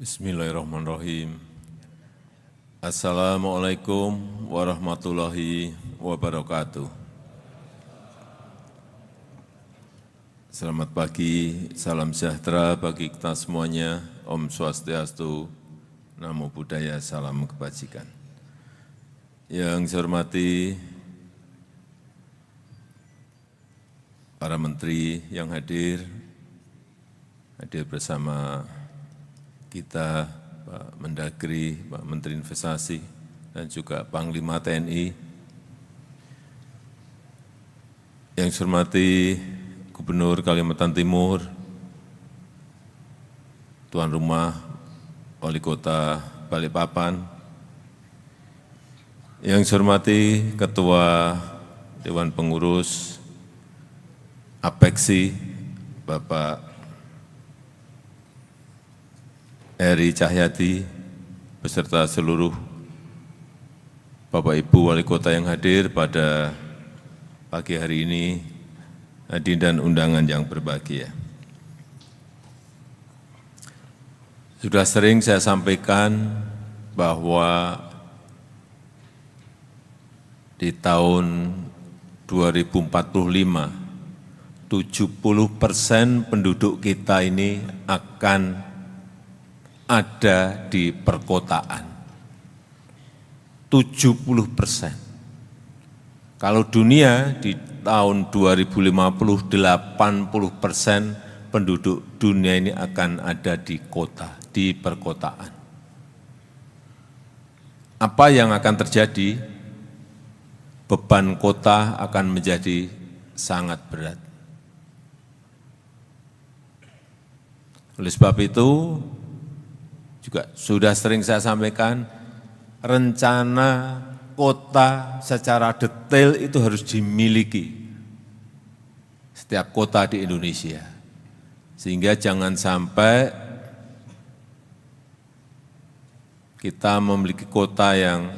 Bismillahirrahmanirrahim. Assalamualaikum warahmatullahi wabarakatuh. Selamat pagi, salam sejahtera bagi kita semuanya. Om Swastiastu, Namo Buddhaya, salam kebajikan. Yang saya hormati para menteri yang hadir bersama kita, Pak Mendagri, Pak Menteri Investasi, dan juga Panglima TNI. Yang saya hormati Gubernur Kalimantan Timur, Tuan Rumah Wali Kota Balikpapan. Yang saya hormati Ketua Dewan Pengurus APEKSI, Bapak Heri Cahyadi, beserta seluruh Bapak Ibu Wali Kota yang hadir pada pagi hari ini, hadirin dan undangan yang berbahagia. Sudah sering saya sampaikan bahwa di tahun 2045, 70% penduduk kita ini akan ada di perkotaan, 70%. Kalau dunia di tahun 2050, 80% penduduk dunia ini akan ada di kota, di perkotaan. Apa yang akan terjadi? Beban kota akan menjadi sangat berat. Oleh sebab itu, juga sudah sering saya sampaikan, rencana kota secara detail itu harus dimiliki setiap kota di Indonesia. Sehingga jangan sampai kita memiliki kota yang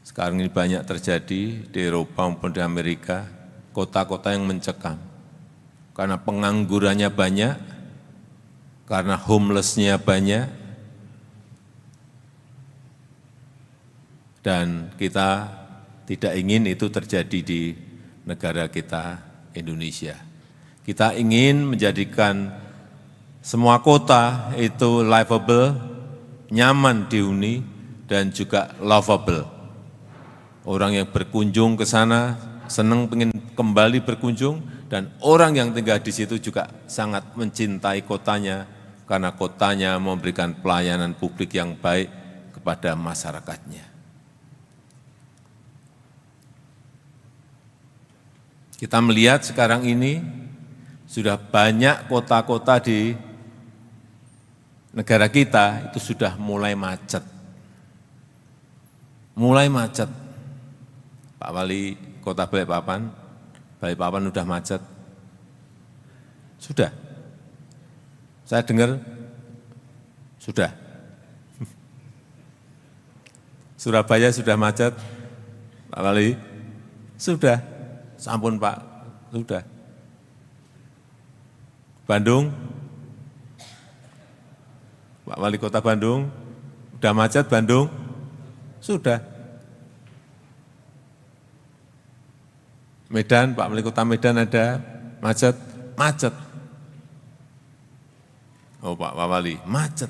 sekarang ini banyak terjadi di Eropa maupun di Amerika, kota-kota yang mencekam. Karena penganggurannya banyak, karena homeless-nya banyak, dan kita tidak ingin itu terjadi di negara kita, Indonesia. Kita ingin menjadikan semua kota itu livable, nyaman dihuni, dan juga lovable. Orang yang berkunjung ke sana senang ingin kembali berkunjung, dan orang yang tinggal di situ juga sangat mencintai kotanya, karena kotanya memberikan pelayanan publik yang baik kepada masyarakatnya. Kita melihat sekarang ini sudah banyak kota-kota di negara kita itu sudah mulai macet. Mulai macet. Pak Wali Kota Balikpapan sudah macet. Sudah. Saya dengar, sudah. Surabaya sudah macet, Pak Wali? Sudah. Sampun Pak, sudah. Bandung, Pak Wali Kota Bandung, sudah macet Bandung? Sudah. Medan, Pak Wali Kota Medan ada macet? Macet. Oh Pak Wali, macet.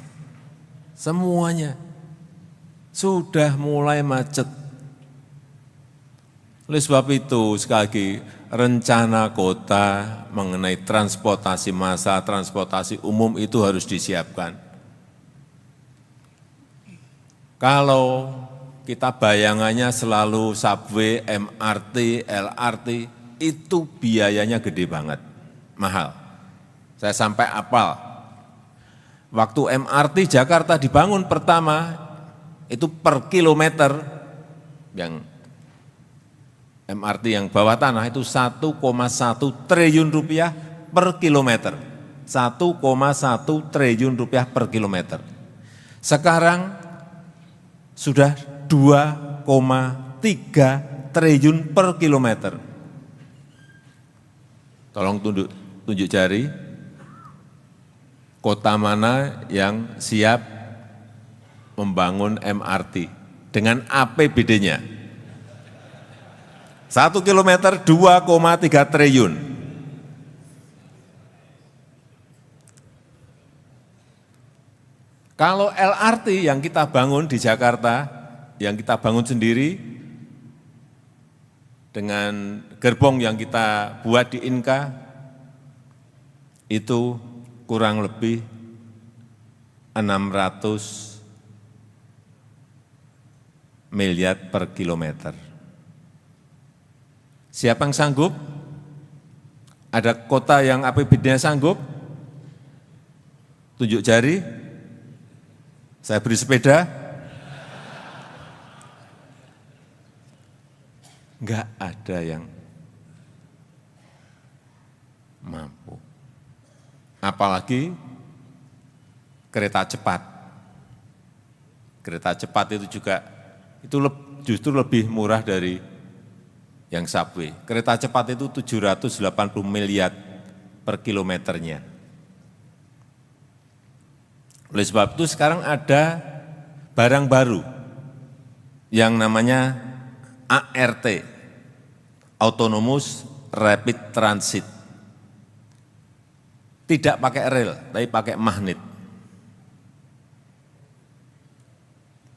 Semuanya sudah mulai macet. Oleh sebab itu, sekali lagi, rencana kota mengenai transportasi massal, transportasi umum itu harus disiapkan. Kalau kita bayangannya selalu subway, MRT, LRT, itu biayanya gede banget, mahal. Saya sampai apal. Waktu MRT Jakarta dibangun pertama, itu per kilometer, yang MRT yang bawah tanah itu 1,1 triliun rupiah per kilometer. 1,1 triliun rupiah per kilometer. Sekarang sudah 2,3 triliun per kilometer. Tolong tunjuk jari. kota mana yang siap membangun MRT dengan APBD-nya. 1 kilometer 2,3 triliun. Kalau LRT yang kita bangun di Jakarta, yang kita bangun sendiri, dengan gerbong yang kita buat di Inka, itu kurang lebih 600 miliar per kilometer. Siapa yang sanggup? Ada kota yang APBD-nya sanggup? Tunjuk jari. Saya beri sepeda. Enggak ada yang mampu. Apalagi kereta cepat. Kereta cepat itu juga justru lebih murah dari yang subway. Kereta cepat itu 780 miliar per kilometernya. Oleh sebab itu sekarang ada barang baru yang namanya ART, Autonomous Rapid Transit. Tidak pakai rel, tapi pakai magnet.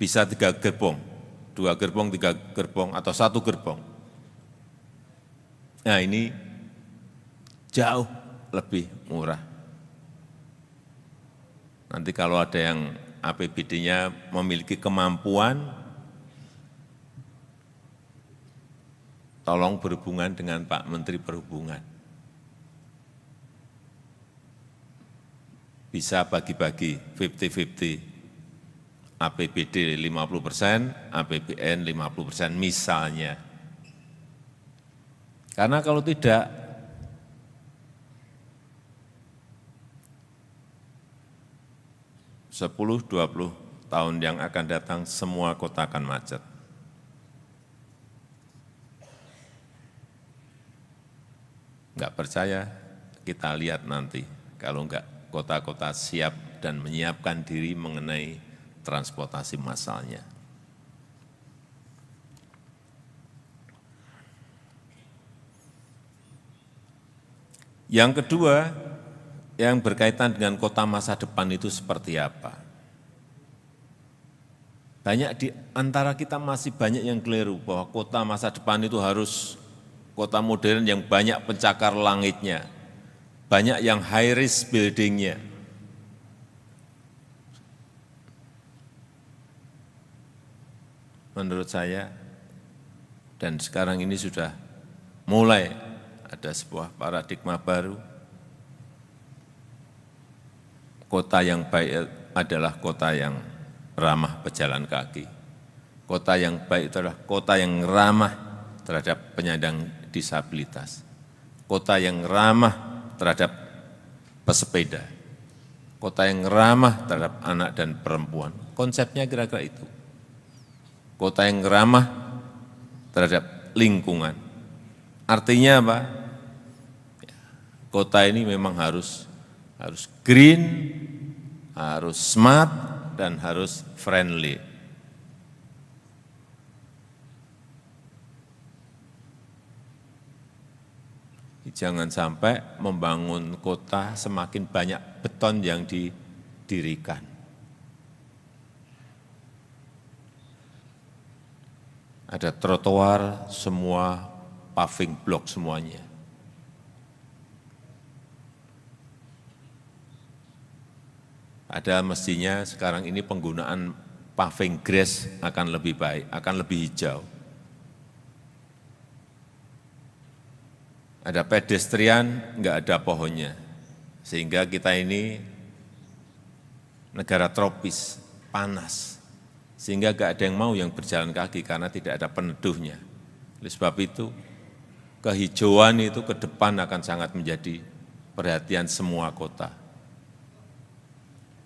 Bisa 3 gerbong, 2 gerbong, 3 gerbong, atau 1 gerbong. Nah ini jauh lebih murah. Nanti kalau ada yang APBD-nya memiliki kemampuan, tolong berhubungan dengan Pak Menteri Perhubungan. Bisa bagi-bagi 50-50, APBD 50%, APBN 50% misalnya. Karena kalau tidak, 10-20 tahun yang akan datang semua kota akan macet. Enggak percaya, kita lihat nanti. Kalau enggak, kota-kota siap dan menyiapkan diri mengenai transportasi massalnya. Yang kedua, yang berkaitan dengan kota masa depan itu seperti apa? Banyak di antara kita masih banyak yang keliru bahwa kota masa depan itu harus kota modern yang banyak pencakar langitnya, banyak yang high risk buildingnya. Menurut saya, dan sekarang ini sudah mulai ada sebuah paradigma baru. Kota yang baik adalah kota yang ramah pejalan kaki. Kota yang baik itu adalah kota yang ramah terhadap penyandang disabilitas. Kota yang ramah terhadap pesepeda. Kota yang ramah terhadap anak dan perempuan. Konsepnya kira-kira itu. Kota yang ramah terhadap lingkungan. Artinya apa? Kota ini memang harus green, harus smart, dan harus friendly. Jangan sampai membangun kota semakin banyak beton yang didirikan. Ada trotoar, semua paving block semuanya. Ada mestinya sekarang ini penggunaan paving grass akan lebih baik, akan lebih hijau. Ada pedestrian, enggak ada pohonnya. Sehingga kita ini negara tropis, panas. Sehingga enggak ada yang mau yang berjalan kaki karena tidak ada peneduhnya. Oleh sebab itu, kehijauan itu ke depan akan sangat menjadi perhatian semua kota.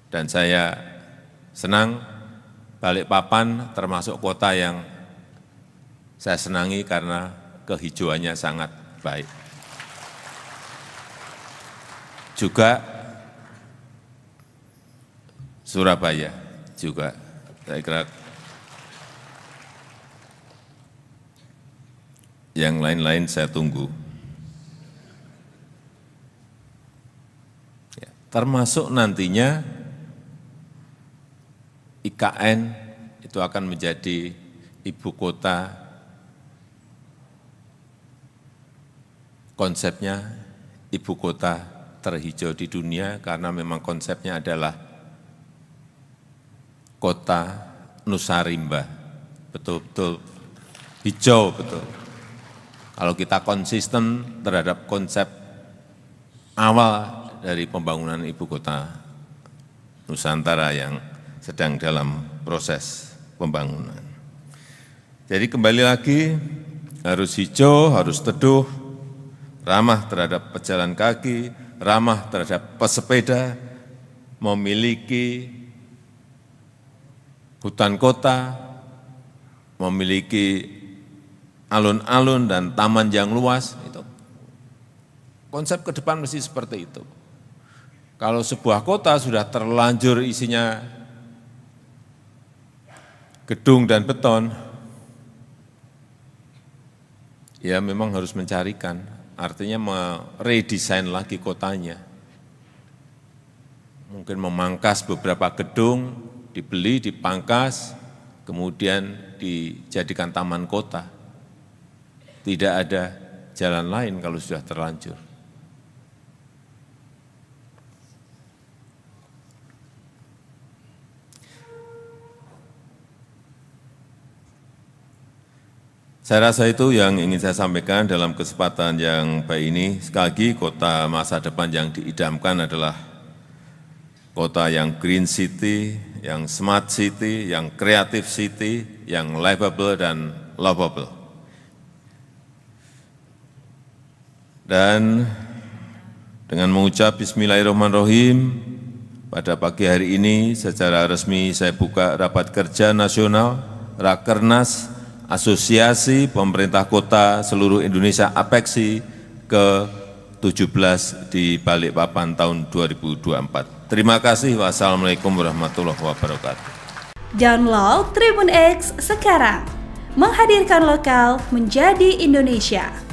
Dan saya senang Balikpapan termasuk kota yang saya senangi karena kehijauannya sangat baik. Juga Surabaya juga. Saya kira yang lain-lain saya tunggu. Ya, termasuk nantinya IKN itu akan menjadi ibu kota, konsepnya ibu kota terhijau di dunia karena memang konsepnya adalah kota Nusarimba, betul-betul hijau, betul. Kalau kita konsisten terhadap konsep awal dari pembangunan ibu kota Nusantara yang sedang dalam proses pembangunan. Jadi kembali lagi, harus hijau, harus teduh, ramah terhadap pejalan kaki, ramah terhadap pesepeda, memiliki hutan kota, memiliki alun-alun dan taman yang luas, itu konsep ke depan mesti seperti itu. Kalau sebuah kota sudah terlanjur isinya gedung dan beton, ya memang harus mencarikan, artinya meredesain lagi kotanya. Mungkin memangkas beberapa gedung, dibeli, dipangkas, kemudian dijadikan taman kota. Tidak ada jalan lain kalau sudah terlanjur. Saya rasa itu yang ingin saya sampaikan dalam kesempatan yang baik ini. Sekali lagi, kota masa depan yang diidamkan adalah kota yang green city, yang smart city, yang creative city, yang livable dan lovable. Dan dengan mengucap Bismillahirrahmanirrahim, pada pagi hari ini secara resmi saya buka rapat kerja nasional Rakernas Asosiasi Pemerintah Kota Seluruh Indonesia APEKSI ke-17 di Balikpapan tahun 2024. Terima kasih. Wassalamualaikum warahmatullahi wabarakatuh. Download Tribun X sekarang, menghadirkan lokal menjadi Indonesia.